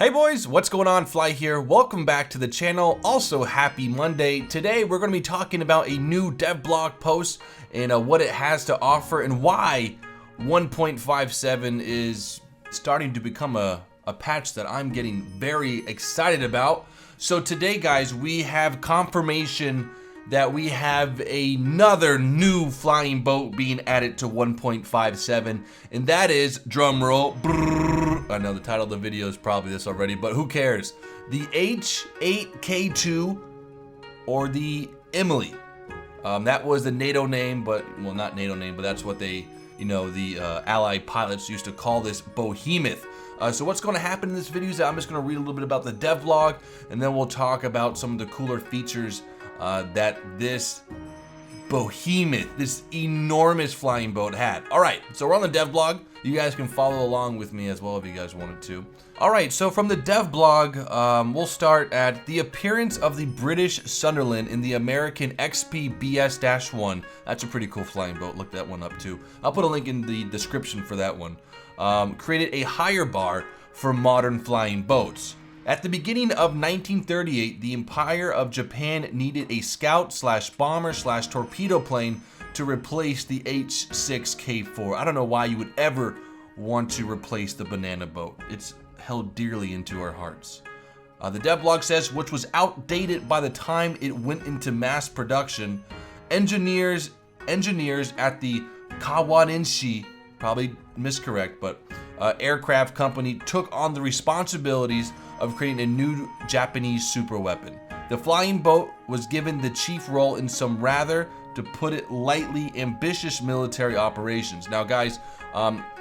Hey boys, what's going on? Fly here. Welcome back to the channel. Also, happy Monday. Today, we're going to be talking about a new devblog post and what it has to offer and why 1.57 is starting to become a patch that I'm getting very excited about. So today, guys, we have confirmation that we have another new flying boat being added to 1.57, and that is, drumroll, I know the title of the video is probably this already, but who cares? The H8K2, or the Emily. That was the NATO name, but, well, not NATO name, but that's what they, the Allied pilots used to call this behemoth. So what's going to happen in this video is that I'm just going to read a little bit about the devlog, and then we'll talk about some of the cooler features that this behemoth, this enormous flying boat had. Alright, so we're on the devblog. You guys can follow along with me as well if you guys wanted to. Alright, so from the devblog, we'll start at the appearance of the British Sunderland in the American XP BS-1. That's a pretty cool flying boat. Look that one up too. I'll put a link in the description for that one. Created a higher bar for modern flying boats. At the beginning of 1938, the Empire of Japan needed a scout/bomber/torpedo plane to replace the H8K2. I don't know why you would ever want to replace the banana boat. It's held dearly into our hearts. The devblog says, which was outdated by the time it went into mass production, engineers at the Kawanishi, probably miscorrect, but aircraft company took on the responsibilities of creating a new Japanese superweapon. The flying boat was given the chief role in some rather, to put it lightly, ambitious military operations. Now guys,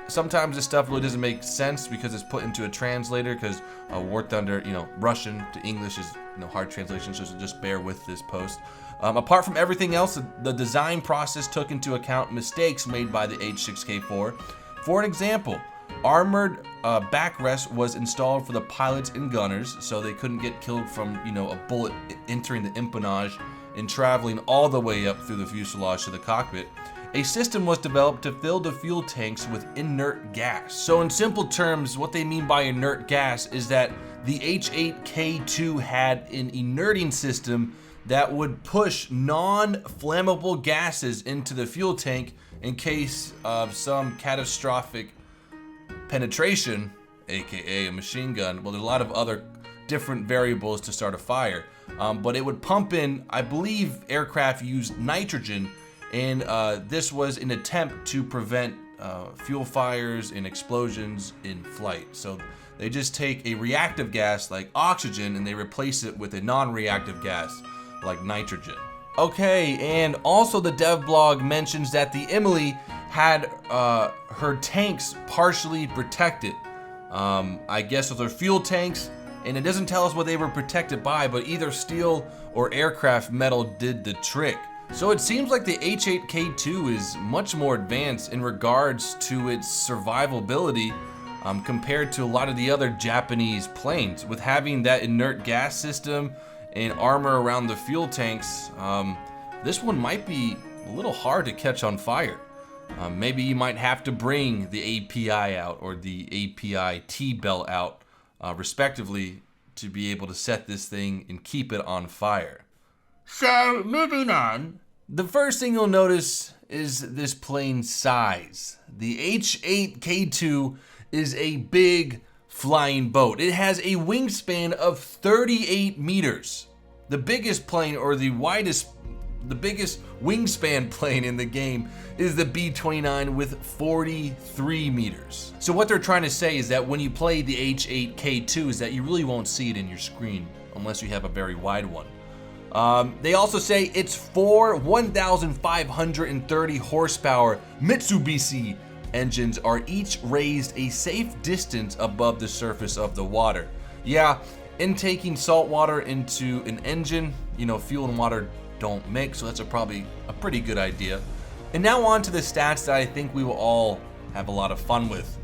sometimes this stuff really doesn't make sense because it's put into a translator, because War Thunder, Russian to English is hard translation, so just bear with this post. Apart from everything else, the design process took into account mistakes made by the H8K2. For an example, armored backrest was installed for the pilots and gunners, so they couldn't get killed from a bullet entering the empennage and traveling all the way up through the fuselage to the cockpit. A system was developed to fill the fuel tanks with inert gas. So in simple terms, what they mean by inert gas is that the H8K2 had an inerting system that would push non-flammable gases into the fuel tank in case of some catastrophic penetration, aka a machine gun. Well, there's a lot of other different variables to start a fire, but it would pump in, I believe aircraft used nitrogen, and this was an attempt to prevent fuel fires and explosions in flight. So they just take a reactive gas like oxygen and they replace it with a non-reactive gas like nitrogen. Okay, and also the devblog mentions that the Emily had her tanks partially protected. I guess with her fuel tanks, and it doesn't tell us what they were protected by, but either steel or aircraft metal did the trick. So it seems like the H8K2 is much more advanced in regards to its survivability compared to a lot of the other Japanese planes. With having that inert gas system and armor around the fuel tanks, this one might be a little hard to catch on fire. Maybe you might have to bring the API out or the API T-belt out, respectively, to be able to set this thing and keep it on fire. So, moving on. The first thing you'll notice is this plane's size. The H8K2 is a big flying boat. It has a wingspan of 38 meters. The biggest plane, or the biggest wingspan plane in the game, is the B-29 with 43 meters. So what they're trying to say is that when you play the H8K2 is that you really won't see it in your screen unless you have a very wide one. They also say it's 4 1,530 horsepower Mitsubishi engines are each raised a safe distance above the surface of the water. Yeah, intaking salt water into an engine, fuel and water don't mix, so that's probably a pretty good idea. And now on to the stats that I think we will all have a lot of fun with.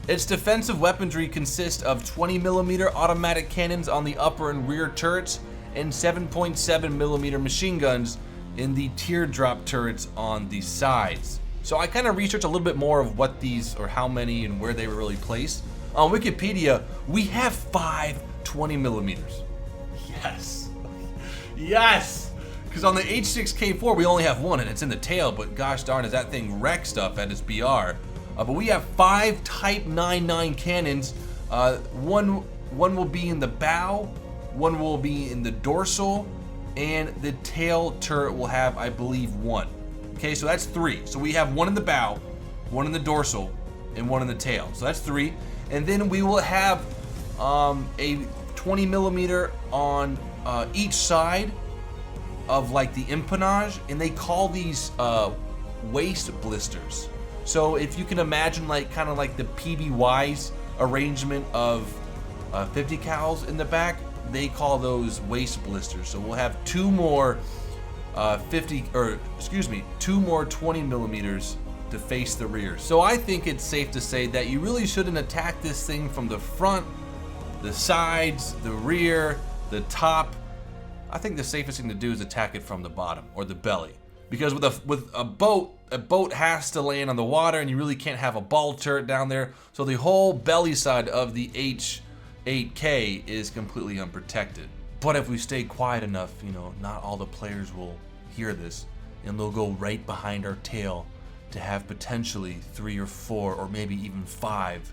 Its defensive weaponry consists of 20mm automatic cannons on the upper and rear turrets and 7.7mm machine guns in the teardrop turrets on the sides. So I kind of researched a little bit more of what these, or how many and where they were really placed. on Wikipedia, we have 5 20 millimeters. Yes. Yes. Because on the H8K2, we only have one, and it's in the tail, but gosh darn, does that thing wreck stuff at its BR. But we have 5 Type 99 cannons. One will be in the bow, one will be in the dorsal, and the tail turret will have, I believe, 1. Okay, so that's 3. So we have 1 in the bow, 1 in the dorsal, and 1 in the tail. So that's 3. And then we will have a 20 millimeter on each side of like the empennage, and they call these waist blisters. So if you can imagine, like kind of like the PBY's arrangement of 50 cals in the back, they call those waist blisters. So we'll have 2 more 2 more 20 millimeters to face the rear. So I think it's safe to say that you really shouldn't attack this thing from the front, the sides, the rear, the top. I think the safest thing to do is attack it from the bottom or the belly, because with a boat has to land on the water, and you really can't have a ball turret down there. So the whole belly side of the H8K is completely unprotected. But if we stay quiet enough, you know, not all the players will hear this, and they'll go right behind our tail to have potentially 3 or 4 or maybe even 5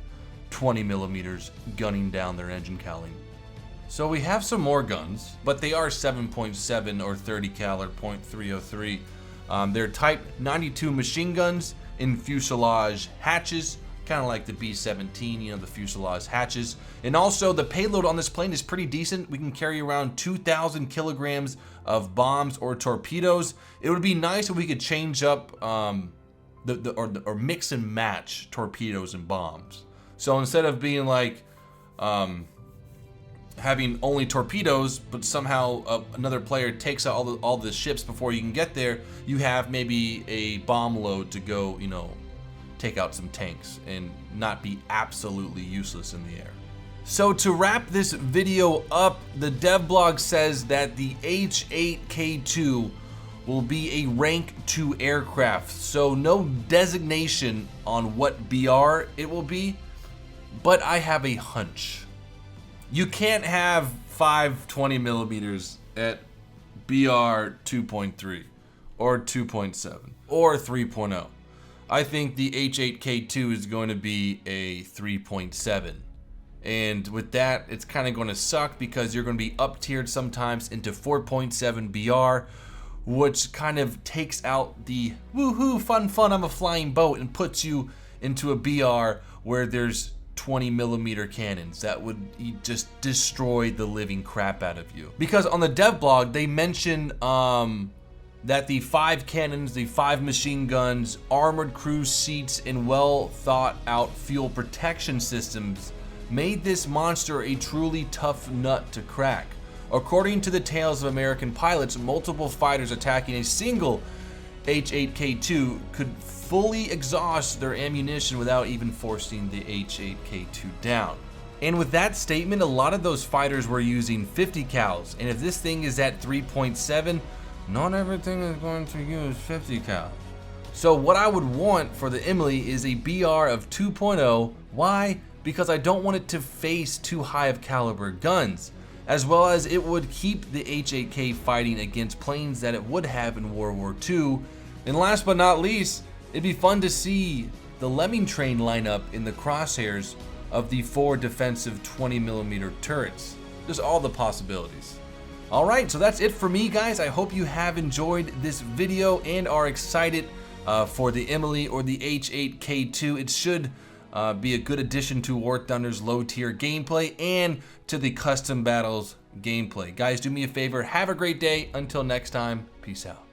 20 millimeters gunning down their engine cowling. So we have some more guns, but they are 7.7 or 30 cal or .303. They're Type 92 machine guns in fuselage hatches, kind of like the B-17, you know, the fuselage hatches. And also the payload on this plane is pretty decent. We can carry around 2,000 kilograms of bombs or torpedoes. It would be nice if we could change up or mix and match torpedoes and bombs. So instead of being like having only torpedoes, but somehow another player takes out all the ships before you can get there, you have maybe a bomb load to go, you know, take out some tanks and not be absolutely useless in the air. So to wrap this video up, the Devblog says that the H8K2 will be a rank 2 aircraft. So no designation on what BR it will be, but I have a hunch. You can't have 5 20 millimeters at BR 2.3 or 2.7 or 3.0. I think the H8K2 is going to be a 3.7. And with that, it's kind of going to suck because you're going to be up tiered sometimes into 4.7 BR, which kind of takes out the woohoo fun I'm a flying boat and puts you into a BR where there's 20 millimeter cannons that would just destroy the living crap out of you. Because on the Devblog, they mention that the 5 cannons, the 5 machine guns, armored crew seats, and well thought out fuel protection systems made this monster a truly tough nut to crack. According to the tales of American pilots, multiple fighters attacking a single H8K2 could fully exhaust their ammunition without even forcing the H8K2 down. And with that statement, a lot of those fighters were using 50 cals, and if this thing is at 3.7, not everything is going to use 50 cals. So what I would want for the Emily is a BR of 2.0. Why? Because I don't want it to face too high of caliber guns, as well as it would keep the H8K fighting against planes that it would have in World War II. And last but not least, it'd be fun to see the lemming train line up in the crosshairs of the 4 defensive 20 millimeter turrets. There's all the possibilities. Alright, so that's it for me, guys. I hope you have enjoyed this video and are excited for the Emily or the H8K2. It should be a good addition to War Thunder's low tier gameplay and to the custom battles gameplay. Guys, do me a favor, have a great day. Until next time, peace out.